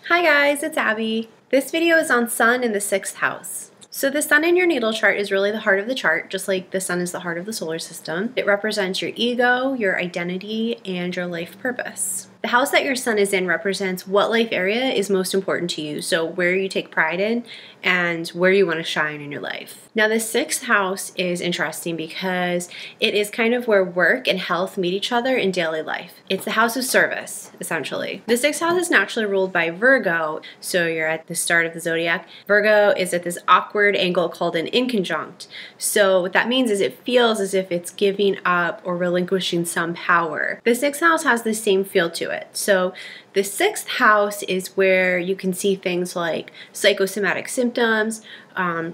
Hi guys, it's Abby. This video is on Sun in the 6th house. So the Sun in your natal chart is really the heart of the chart, just like the Sun is the heart of the solar system. It represents your ego, your identity, and your life purpose. The house that your Sun is in represents what life area is most important to you, so where you take pride in and where you want to shine in your life. Now the 6th house is interesting because it is kind of where work and health meet each other in daily life. It's the house of service, essentially. The 6th house is naturally ruled by Virgo, so you're at the start of the zodiac. Virgo is at this awkward angle called an inconjunct. So what that means is it feels as if it's giving up or relinquishing some power. The 6th house has the same feel to it. So the 6th house is where you can see things like psychosomatic symptoms,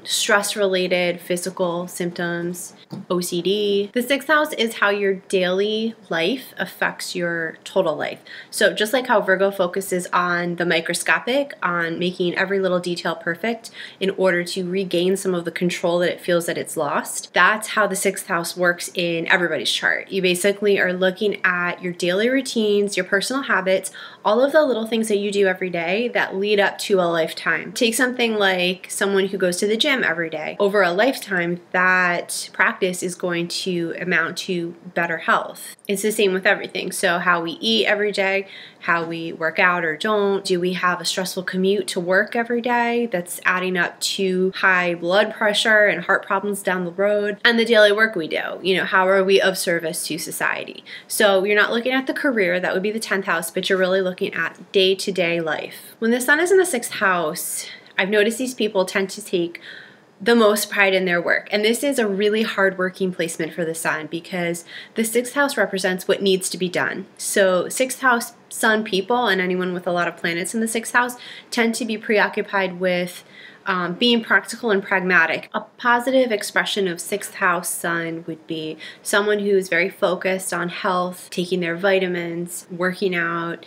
stress-related physical symptoms, OCD. The 6th house is how your daily life affects your total life. So just like how Virgo focuses on the microscopic, on making every little detail perfect in order to regain some of the control that it feels that it's lost, that's how the 6th house works in everybody's chart. You basically are looking at your daily routines, your personal habits, all of the little things that you do every day that lead up to a lifetime. Take something like someone who goes to the gym every day. Over a lifetime, that practice is going to amount to better health. It's the same with everything. So how we eat every day, how we work out or don't. Do we have a stressful commute to work every day that's adding up to high blood pressure and heart problems down the road? And the daily work we do, how are we of service to society? So you're not looking at the career, that would be the 10th house, but you're really looking at day-to-day life. When the Sun is in the 6th house, I've noticed these people tend to take the most pride in their work. And this is a really hard-working placement for the Sun because the 6th house represents what needs to be done. So 6th house Sun people and anyone with a lot of planets in the 6th house tend to be preoccupied with being practical and pragmatic. A positive expression of 6th house Sun would be someone who is very focused on health, taking their vitamins, working out,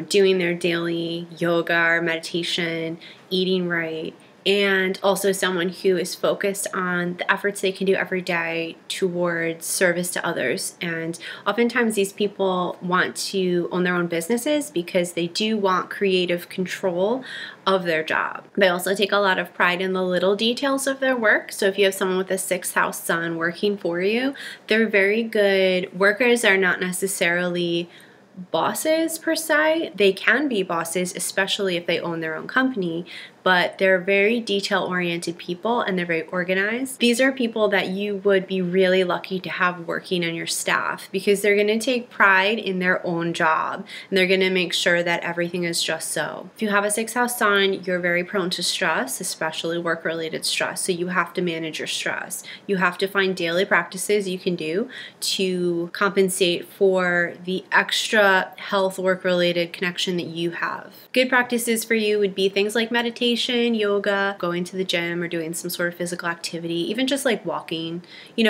doing their daily yoga or meditation, eating right, and also someone who is focused on the efforts they can do every day towards service to others. And oftentimes these people want to own their own businesses because they do want creative control of their job. They also take a lot of pride in the little details of their work. So if you have someone with a 6th house Sun working for you, they're very good. Workers are not necessarily bosses per se. They can be bosses, especially if they own their own company, but they're very detail-oriented people and they're very organized. These are people that you would be really lucky to have working on your staff because they're going to take pride in their own job and they're going to make sure that everything is just so. If you have a 6th house Sun, you're very prone to stress, especially work-related stress, so you have to manage your stress. You have to find daily practices you can do to compensate for the extra health work-related connection that you have. Good practices for you would be things like meditation, yoga, going to the gym or doing some sort of physical activity, even just like walking,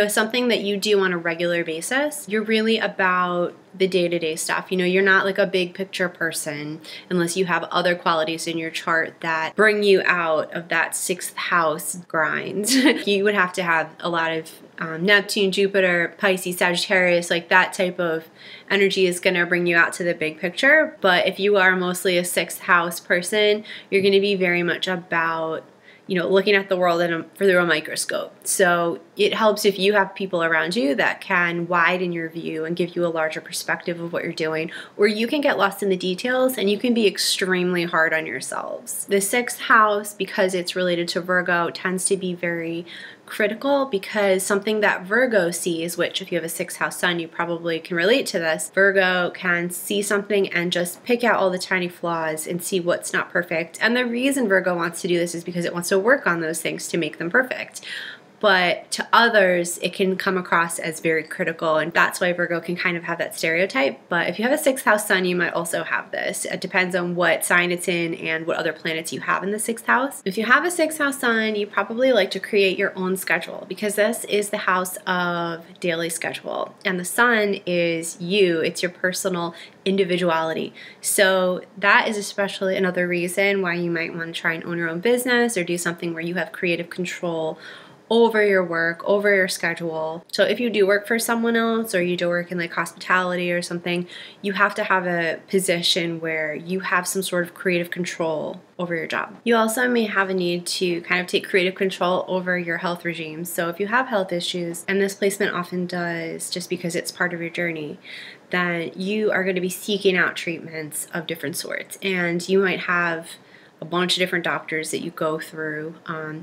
something that you do on a regular basis. You're really about the day-to-day stuff. You're not like a big picture person unless you have other qualities in your chart that bring you out of that 6th house grind. You would have to have a lot of Neptune, Jupiter, Pisces, Sagittarius, like that type of energy is going to bring you out to the big picture. But if you are mostly a 6th house person, you're going to be very much about looking at the world through a microscope. So it helps if you have people around you that can widen your view and give you a larger perspective of what you're doing, or you can get lost in the details and you can be extremely hard on yourselves. The 6th house, because it's related to Virgo, tends to be very critical because something that Virgo sees, which if you have a 6th house Sun, you probably can relate to this. Virgo can see something and just pick out all the tiny flaws and see what's not perfect. And the reason Virgo wants to do this is because it wants to work on those things to make them perfect. But to others, it can come across as very critical, and that's why Virgo can kind of have that stereotype. But if you have a 6th house Sun, you might also have this. It depends on what sign it's in and what other planets you have in the 6th house. If you have a 6th house Sun, you probably like to create your own schedule because this is the house of daily schedule. And the Sun is you. It's your personal individuality. So that is especially another reason why you might want to try and own your own business or do something where you have creative control over your work, over your schedule. So if you do work for someone else or you do work in like hospitality or something, you have to have a position where you have some sort of creative control over your job. You also may have a need to kind of take creative control over your health regime. So if you have health issues, and this placement often does just because it's part of your journey, then you are going to be seeking out treatments of different sorts. And you might have a bunch of different doctors that you go through.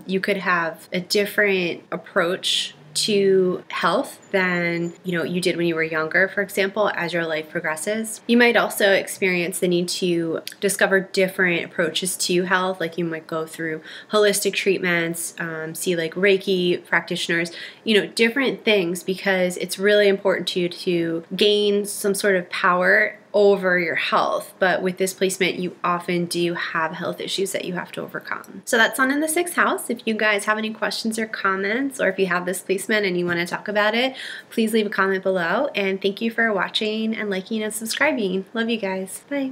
You could have a different approach to health than you did when you were younger, for example, as your life progresses. You might also experience the need to discover different approaches to health, like you might go through holistic treatments, see like Reiki practitioners, different things, because it's really important to you to gain some sort of power over your health. But with this placement, you often do have health issues that you have to overcome. So that's Sun in the 6th house. If you guys have any questions or comments, or if you have this placement and you want to talk about it, please leave a comment below. And thank you for watching and liking and subscribing. Love you guys. Bye.